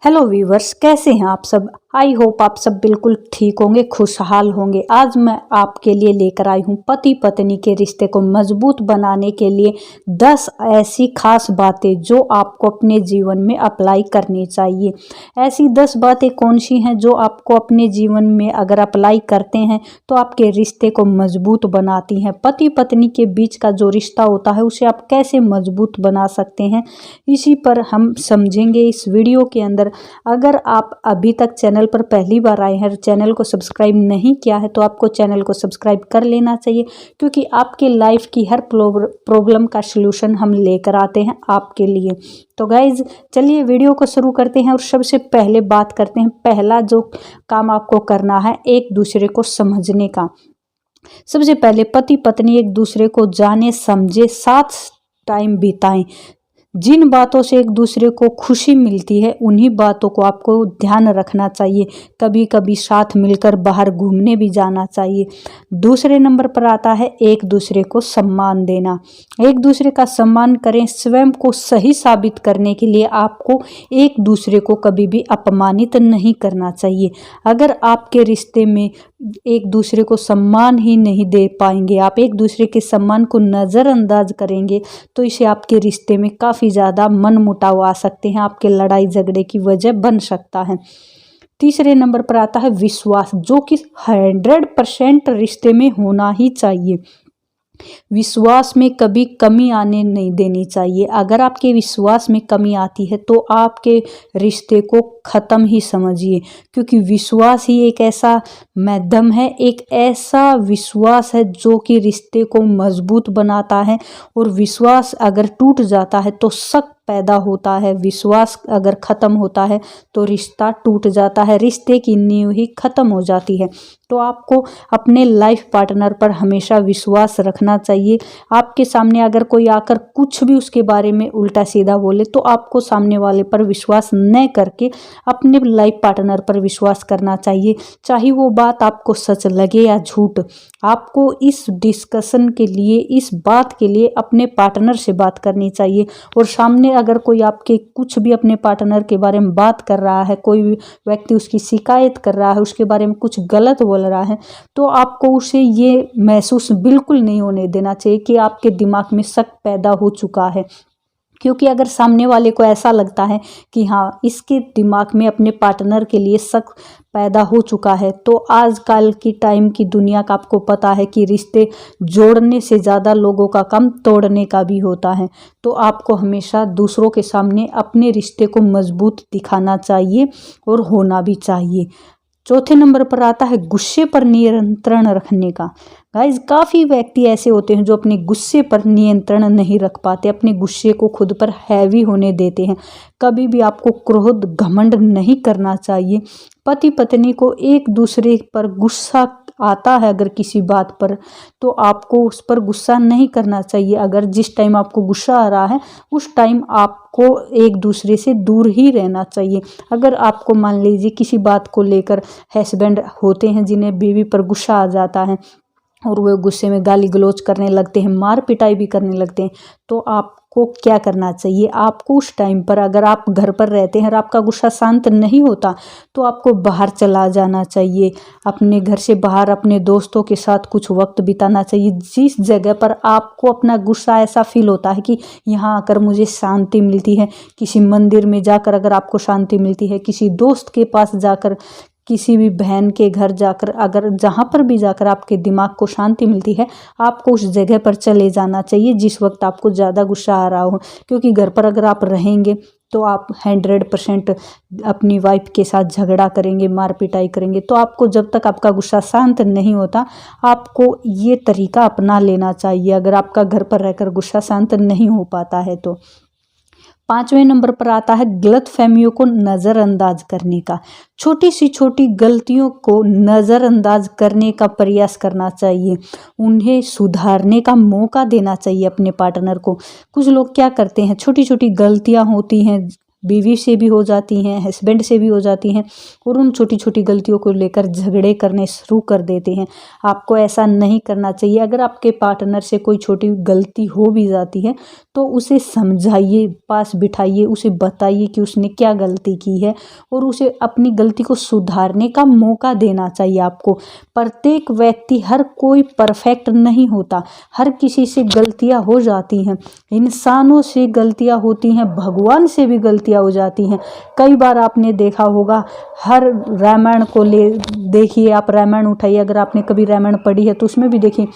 Hello viewers, कैसे हैं आप सब। आई होप आप सब बिल्कुल ठीक होंगे, खुशहाल होंगे। आज मैं आपके लिए लेकर आई हूँ पति पत्नी के रिश्ते को मजबूत बनाने के लिए 10 ऐसी खास बातें जो आपको अपने जीवन में अप्लाई करनी चाहिए। ऐसी 10 बातें कौन सी हैं जो आपको अपने जीवन में अगर अप्लाई करते हैं तो आपके रिश्ते को मजबूत बनाती हैं। पति पत्नी के बीच का जो रिश्ता होता है उसे आप कैसे मजबूत बना सकते हैं, इसी पर हम समझेंगे इस वीडियो के अंदर। अगर आप अभी तक चैनल पर पहली बार आए हैं, चैनल को सब्सक्राइब नहीं किया है तो आपको चैनल को सब्सक्राइब कर लेना चाहिए, क्योंकि आपके लाइफ की हर प्रॉब्लम का सलूशन हम लेकर आते हैं आपके लिए। तो गाइज चलिए वीडियो को शुरू करते हैं और सबसे पहले बात करते हैं पहला जो काम आपको करना है एक दूसरे को समझने का। सबसे पहले पति पत्नी एक दूसरे को जाने समझे, साथ टाइम बिताएं। जिन बातों से एक दूसरे को खुशी मिलती है उन्हीं बातों को आपको ध्यान रखना चाहिए। कभी कभी साथ मिलकर बाहर घूमने भी जाना चाहिए। दूसरे नंबर पर आता है एक दूसरे को सम्मान देना। एक दूसरे का सम्मान करें। स्वयं को सही साबित करने के लिए आपको एक दूसरे को कभी भी अपमानित नहीं करना चाहिए। अगर आपके रिश्ते में एक दूसरे को सम्मान ही नहीं दे पाएंगे, आप एक दूसरे के सम्मान को नज़रअंदाज करेंगे, तो इसे आपके रिश्ते में काफ़ी ज़्यादा मनमुटाव आ सकते हैं, आपके लड़ाई झगड़े की वजह बन सकता है। तीसरे नंबर पर आता है विश्वास, जो कि 100% रिश्ते में होना ही चाहिए। विश्वास में कभी कमी आने नहीं देनी चाहिए। अगर आपके विश्वास में कमी आती है तो आपके रिश्ते को ख़त्म ही समझिए, क्योंकि विश्वास ही एक ऐसा माध्यम है, एक ऐसा विश्वास है जो कि रिश्ते को मजबूत बनाता है। और विश्वास अगर टूट जाता है तो शक पैदा होता है। विश्वास अगर ख़त्म होता है तो रिश्ता टूट जाता है, रिश्ते की नींव ही ख़त्म हो जाती है। तो आपको अपने लाइफ पार्टनर पर हमेशा विश्वास रखना चाहिए। आपके सामने अगर कोई आकर कुछ भी उसके बारे में उल्टा सीधा बोले तो आपको सामने वाले पर विश्वास न करके अपने लाइफ पार्टनर पर विश्वास करना चाहिए, चाहे वो बात आपको सच लगे या झूठ। आपको इस डिस्कशन के लिए, इस बात के लिए अपने पार्टनर से बात करनी चाहिए। और सामने अगर कोई आपके कुछ भी अपने पार्टनर के बारे में बात कर रहा है, कोई व्यक्ति उसकी शिकायत कर रहा है, उसके बारे में कुछ गलत बोल रहा है, तो आपको उसे ये महसूस बिल्कुल नहीं होने देना चाहिए कि आपके दिमाग में शक पैदा हो चुका है। क्योंकि अगर सामने वाले को ऐसा लगता है कि हाँ, इसके दिमाग में अपने पार्टनर के लिए शक पैदा हो चुका है, तो आजकल की टाइम की दुनिया का आपको पता है कि रिश्ते जोड़ने से ज़्यादा लोगों का काम तोड़ने का भी होता है। तो आपको हमेशा दूसरों के सामने अपने रिश्ते को मजबूत दिखाना चाहिए और होना भी चाहिए। चौथे नंबर पर आता है गुस्से पर नियंत्रण रखने का। गाइज काफ़ी व्यक्ति ऐसे होते हैं जो अपने गुस्से पर नियंत्रण नहीं रख पाते, अपने गुस्से को खुद पर हैवी होने देते हैं। कभी भी आपको क्रोध घमंड नहीं करना चाहिए। पति पत्नी को एक दूसरे पर गुस्सा आता है अगर किसी बात पर, तो आपको उस पर गुस्सा नहीं करना चाहिए। अगर जिस टाइम आपको गुस्सा आ रहा है उस टाइम आपको एक दूसरे से दूर ही रहना चाहिए। अगर आपको मान लीजिए किसी बात को लेकर, हस्बैंड होते हैं जिन्हें बीवी पर गुस्सा आ जाता है और वो गुस्से में गाली गलौज करने लगते हैं, मार पिटाई भी करने लगते हैं, तो आपको क्या करना चाहिए? आपको उस टाइम पर, अगर आप घर पर रहते हैं और आपका गुस्सा शांत नहीं होता, तो आपको बाहर चला जाना चाहिए। अपने घर से बाहर अपने दोस्तों के साथ कुछ वक्त बिताना चाहिए। जिस जगह पर आपको अपना गुस्सा ऐसा फील होता है कि यहाँ आकर मुझे शांति मिलती है, किसी मंदिर में जाकर अगर आपको शांति मिलती है, किसी दोस्त के पास जाकर, किसी भी बहन के घर जाकर, अगर जहाँ पर भी जाकर आपके दिमाग को शांति मिलती है, आपको उस जगह पर चले जाना चाहिए जिस वक्त आपको ज़्यादा गुस्सा आ रहा हो। क्योंकि घर पर अगर आप रहेंगे तो आप 100% अपनी वाइफ के साथ झगड़ा करेंगे, मार पिटाई करेंगे। तो आपको जब तक आपका गुस्सा शांत नहीं होता, आपको ये तरीका अपना लेना चाहिए, अगर आपका घर पर रहकर गुस्सा शांत नहीं हो पाता है तो। 5वें नंबर पर आता है गलत फहमियों को नज़रअंदाज करने का। छोटी सी छोटी गलतियों को नज़रअंदाज करने का प्रयास करना चाहिए, उन्हें सुधारने का मौका देना चाहिए अपने पार्टनर को। कुछ लोग क्या करते हैं, छोटी छोटी गलतियां होती हैं बीवी से भी हो जाती हैं, हस्बैंड से भी हो जाती हैं और उन छोटी छोटी गलतियों को लेकर झगड़े करने शुरू कर देते हैं। आपको ऐसा नहीं करना चाहिए। अगर आपके पार्टनर से कोई छोटी गलती हो भी जाती है तो उसे समझाइए, पास बिठाइए, उसे बताइए कि उसने क्या गलती की है और उसे अपनी गलती को सुधारने का मौका देना चाहिए आपको। प्रत्येक व्यक्ति, हर कोई परफेक्ट नहीं होता, हर किसी से गलतियां हो जाती हैं, इंसानों से गलतियां होती हैं, भगवान से भी गलतियां हो जाती हैं। कई बार आपने देखा होगा, हर रामायण को ले देखिए, आप रामायण उठाइए, अगर आपने कभी रामायण पढ़ी है तो उसमें भी देखिए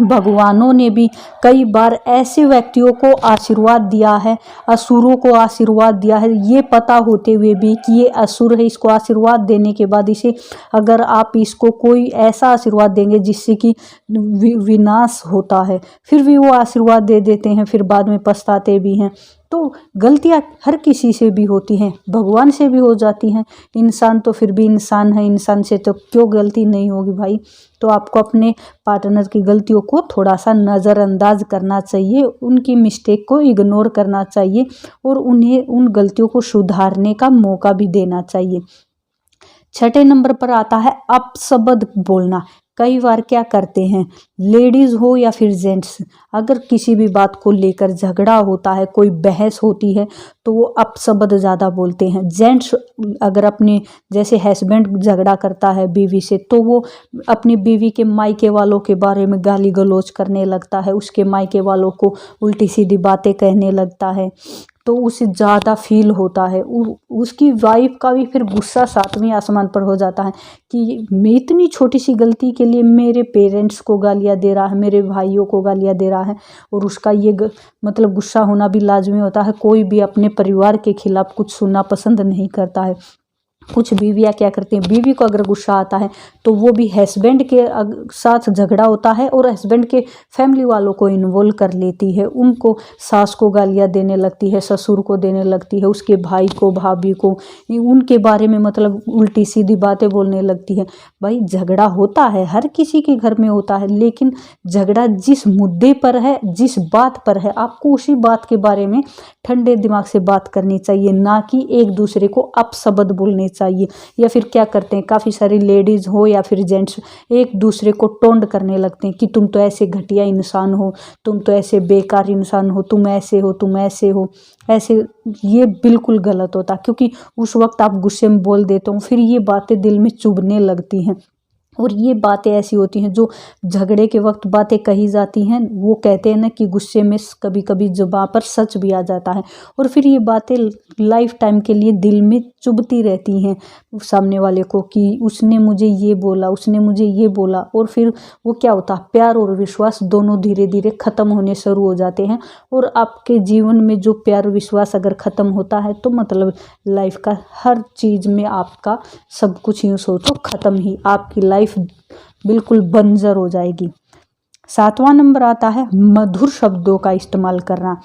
भगवानों ने भी कई बार ऐसे व्यक्तियों को आशीर्वाद दिया है, असुरों को आशीर्वाद दिया है, ये पता होते हुए भी कि ये असुर है, इसको आशीर्वाद देने के बाद इसे, अगर आप इसको कोई ऐसा आशीर्वाद देंगे जिससे कि विनाश होता है, फिर भी वो आशीर्वाद दे देते हैं, फिर बाद में पछताते भी हैं। तो गलतियां हर किसी से भी होती हैं, भगवान से भी हो जाती हैं। इंसान तो फिर भी इंसान है, इंसान से तो क्यों गलती नहीं होगी भाई। तो आपको अपने पार्टनर की गलतियों को थोड़ा सा नज़रअंदाज करना चाहिए, उनकी मिस्टेक को इग्नोर करना चाहिए और उन्हें उन गलतियों को सुधारने का मौका भी देना चाहिए। छठे नंबर पर आता है अपशब्द बोलना। कई बार क्या करते हैं, लेडीज़ हो या फिर जेंट्स, अगर किसी भी बात को लेकर झगड़ा होता है, कोई बहस होती है, तो वो अपशब्द ज़्यादा बोलते हैं। जेंट्स अगर अपने, जैसे हस्बैंड झगड़ा करता है बीवी से, तो वो अपनी बीवी के मायके वालों के बारे में गाली गलौज करने लगता है, उसके मायके वालों को उल्टी सीधी बातें कहने लगता है, तो उसे ज़्यादा फील होता है। उसकी वाइफ का भी फिर गुस्सा सातवें आसमान पर हो जाता है कि मैं इतनी छोटी सी गलती के लिए मेरे पेरेंट्स को गालियाँ दे रहा है, मेरे भाइयों को गालियाँ दे रहा है। और उसका ये मतलब गुस्सा होना भी लाजमी होता है। कोई भी अपने परिवार के खिलाफ कुछ सुनना पसंद नहीं करता है। कुछ बीवियाँ क्या करती हैं, बीवी को अगर गुस्सा आता है तो वो भी हस्बैंड के साथ झगड़ा होता है और हस्बैंड के फैमिली वालों को इन्वॉल्व कर लेती है, उनको सास को गालियाँ देने लगती है, ससुर को देने लगती है, उसके भाई को, भाभी को, उनके बारे में मतलब उल्टी सीधी बातें बोलने लगती है। भाई झगड़ा होता है, हर किसी के घर में होता है, लेकिन झगड़ा जिस मुद्दे पर है, जिस बात पर है, आपको उसी बात के बारे में ठंडे दिमाग से बात करनी चाहिए, ना कि एक दूसरे को अपशब्द बोलने चाहिए। या फिर क्या करते हैं, काफ़ी सारी लेडीज़ हो या फिर जेंट्स एक दूसरे को टोंड करने लगते हैं कि तुम तो ऐसे घटिया इंसान हो, तुम तो ऐसे बेकार इंसान हो, तुम ऐसे हो, तुम ऐसे हो, ऐसे। ये बिल्कुल गलत होता, क्योंकि उस वक्त आप गुस्से में बोल देते हो, फिर ये बातें दिल में चुभने लगती हैं। और ये बातें ऐसी होती हैं जो झगड़े के वक्त बातें कही जाती हैं, वो कहते हैं ना कि गुस्से में कभी कभी जुबान पर सच भी आ जाता है, और फिर ये बातें लाइफ टाइम के लिए दिल में चुभती रहती हैं सामने वाले को कि उसने मुझे ये बोला, उसने मुझे ये बोला। और फिर वो क्या होता है, प्यार और विश्वास दोनों धीरे धीरे ख़त्म होने शुरू हो जाते हैं। और आपके जीवन में जो प्यार और विश्वास अगर ख़त्म होता है तो मतलब लाइफ का हर चीज़ में आपका सब कुछ यूँ सोचो ख़त्म ही, आपकी लाइफ बिल्कुल बंजर हो जाएगी। सातवां नंबर आता है मधुर शब्दों का इस्तेमाल करना।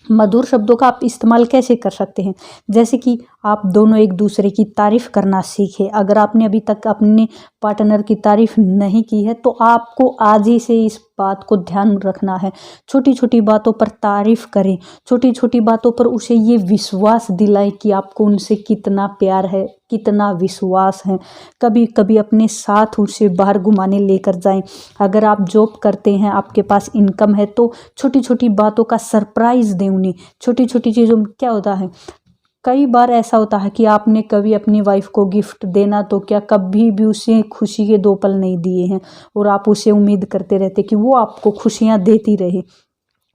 मधुर शब्दों का आप इस्तेमाल कैसे कर सकते हैं, जैसे कि आप दोनों एक दूसरे की तारीफ़ करना सीखें। अगर आपने अभी तक अपने पार्टनर की तारीफ़ नहीं की है तो आपको आज ही से इस बात को ध्यान रखना है। छोटी छोटी बातों पर तारीफ़ करें, छोटी छोटी बातों पर उसे ये विश्वास दिलाएं कि आपको उनसे कितना प्यार है, कितना विश्वास है। कभी कभी अपने साथ उसे बाहर घुमाने लेकर जाएं। अगर आप जॉब करते हैं, आपके पास इनकम है, तो छोटी छोटी बातों का सरप्राइज़ दें उन्हें। छोटी छोटी चीज़ों में क्या होता है, कई बार ऐसा होता है कि आपने कभी अपनी वाइफ को गिफ्ट देना तो क्या कभी भी उसे खुशी के 2 पल नहीं दिए हैं, और आप उसे उम्मीद करते रहते कि वो आपको खुशियाँ देती रहे।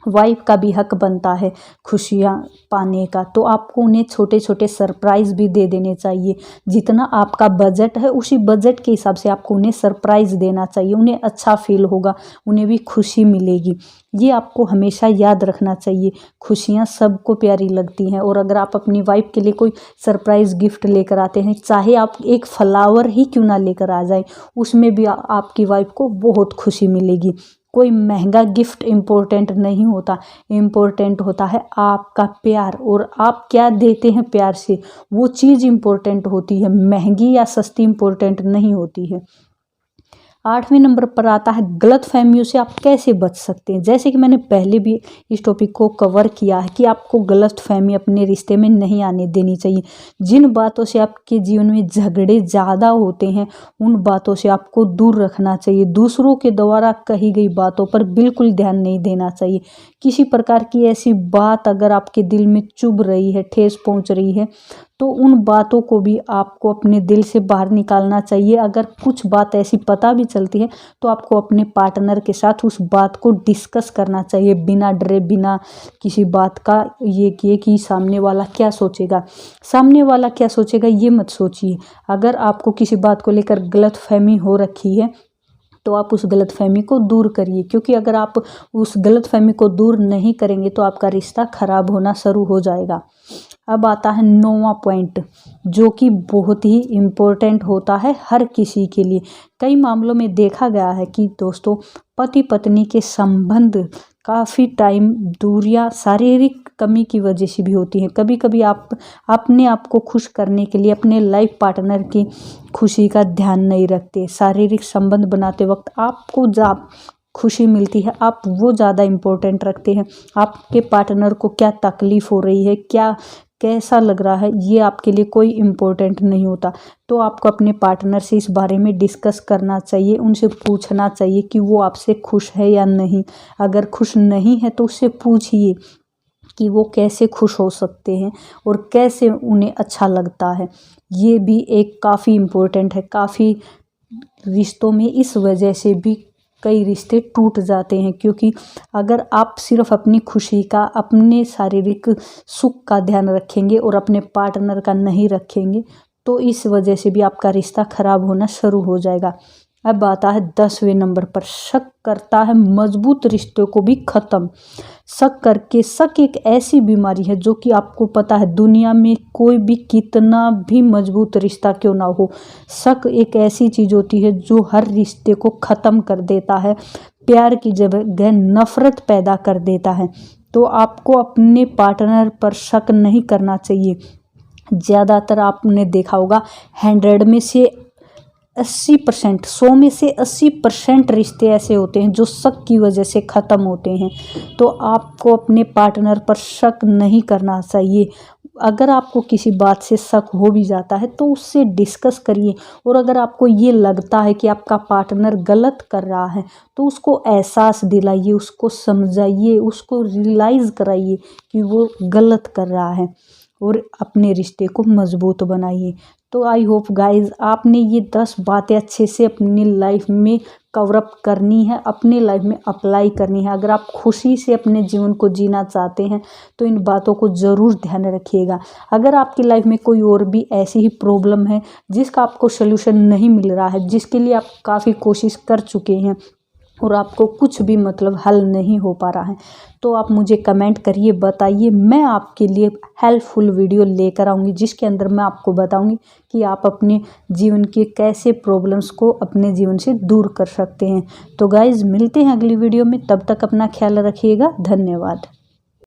वाइफ का भी हक बनता है खुशियाँ पाने का, तो आपको उन्हें छोटे छोटे सरप्राइज़ भी दे देने चाहिए। जितना आपका बजट है उसी बजट के हिसाब से आपको उन्हें सरप्राइज़ देना चाहिए, उन्हें अच्छा फील होगा, उन्हें भी खुशी मिलेगी। ये आपको हमेशा याद रखना चाहिए। खुशियाँ सबको प्यारी लगती हैं, और अगर आप अपनी वाइफ के लिए कोई सरप्राइज़ गिफ्ट लेकर आते हैं, चाहे आप एक फ्लावर ही क्यों ना लेकर आ जाए, उसमें भी आपकी वाइफ को बहुत खुशी मिलेगी। कोई महंगा गिफ्ट इम्पोर्टेंट नहीं होता, इम्पोर्टेंट होता है आपका प्यार, और आप क्या देते हैं प्यार से, वो चीज़ इम्पोर्टेंट होती है। महंगी या सस्ती इम्पोर्टेंट नहीं होती है। 8वें नंबर पर आता है गलतफहमियों से आप कैसे बच सकते हैं। जैसे कि मैंने पहले भी इस टॉपिक को कवर किया है कि आपको गलतफहमी अपने रिश्ते में नहीं आने देनी चाहिए। जिन बातों से आपके जीवन में झगड़े ज़्यादा होते हैं उन बातों से आपको दूर रखना चाहिए। दूसरों के द्वारा कही गई बातों पर बिल्कुल ध्यान नहीं देना चाहिए। किसी प्रकार की ऐसी बात अगर आपके दिल में चुभ रही है, ठेस पहुंच रही है, तो उन बातों को भी आपको अपने दिल से बाहर निकालना चाहिए। अगर कुछ बात ऐसी पता भी चलती है तो आपको अपने पार्टनर के साथ उस बात को डिस्कस करना चाहिए, बिना डरे, बिना किसी बात का ये किए कि सामने वाला क्या सोचेगा। सामने वाला क्या सोचेगा ये मत सोचिए। अगर आपको किसी बात को लेकर गलतफहमी हो रखी है तो आप उस गलतफहमी को दूर करिए, क्योंकि अगर आप उस गलतफहमी को दूर नहीं करेंगे तो आपका रिश्ता खराब होना शुरू हो जाएगा। अब आता है 9वां पॉइंट, जो कि बहुत ही इम्पोर्टेंट होता है हर किसी के लिए। कई मामलों में देखा गया है कि दोस्तों पति पत्नी के संबंध काफ़ी टाइम दूरियां शारीरिक कमी की वजह से भी होती हैं। कभी कभी आप अपने आप को खुश करने के लिए अपने लाइफ पार्टनर की खुशी का ध्यान नहीं रखते। शारीरिक संबंध बनाते वक्त आपको खुशी मिलती है, आप वो ज़्यादा इम्पोर्टेंट रखते हैं। आपके पार्टनर को क्या तकलीफ़ हो रही है, क्या कैसा लग रहा है, ये आपके लिए कोई इम्पोर्टेंट नहीं होता। तो आपको अपने पार्टनर से इस बारे में डिस्कस करना चाहिए, उनसे पूछना चाहिए कि वो आपसे खुश है या नहीं। अगर खुश नहीं है तो उससे पूछिए कि वो कैसे खुश हो सकते हैं और कैसे उन्हें अच्छा लगता है। ये भी एक काफ़ी इम्पोर्टेंट है। काफ़ी रिश्तों में इस वजह से भी कई रिश्ते टूट जाते हैं, क्योंकि अगर आप सिर्फ अपनी खुशी का, अपने शारीरिक सुख का ध्यान रखेंगे और अपने पार्टनर का नहीं रखेंगे तो इस वजह से भी आपका रिश्ता खराब होना शुरू हो जाएगा। अब आता है 10वें नंबर पर, शक करता है मजबूत रिश्तों को भी ख़त्म। शक एक ऐसी बीमारी है जो कि आपको पता है दुनिया में कोई भी कितना भी मजबूत रिश्ता क्यों ना हो, शक एक ऐसी चीज़ होती है जो हर रिश्ते को ख़त्म कर देता है, प्यार की जगह नफ़रत पैदा कर देता है। तो आपको अपने पार्टनर पर शक नहीं करना चाहिए। ज़्यादातर आपने देखा होगा 100 में से 80%, 100 में से 80% रिश्ते ऐसे होते हैं जो शक की वजह से ख़त्म होते हैं। तो आपको अपने पार्टनर पर शक नहीं करना चाहिए। अगर आपको किसी बात से शक हो भी जाता है तो उससे डिस्कस करिए, और अगर आपको ये लगता है कि आपका पार्टनर गलत कर रहा है तो उसको एहसास दिलाइए, उसको समझाइए, उसको रियलाइज़ कराइए कि वो गलत कर रहा है और अपने रिश्ते को मजबूत बनाइए। तो आई होप गाइज आपने ये 10 बातें अच्छे से अपनी लाइफ में कवर अप करनी है, अपने लाइफ में अप्लाई करनी है। अगर आप खुशी से अपने जीवन को जीना चाहते हैं तो इन बातों को ज़रूर ध्यान रखिएगा। अगर आपकी लाइफ में कोई और भी ऐसी ही प्रॉब्लम है जिसका आपको सल्यूशन नहीं मिल रहा है, जिसके लिए आप काफ़ी कोशिश कर चुके हैं और आपको कुछ भी मतलब हल नहीं हो पा रहा है, तो आप मुझे कमेंट करिए, बताइए। मैं आपके लिए हेल्पफुल वीडियो लेकर आऊँगी जिसके अंदर मैं आपको बताऊँगी कि आप अपने जीवन के कैसे प्रॉब्लम्स को अपने जीवन से दूर कर सकते हैं। तो गाइज़ मिलते हैं अगली वीडियो में, तब तक अपना ख्याल रखिएगा। धन्यवाद।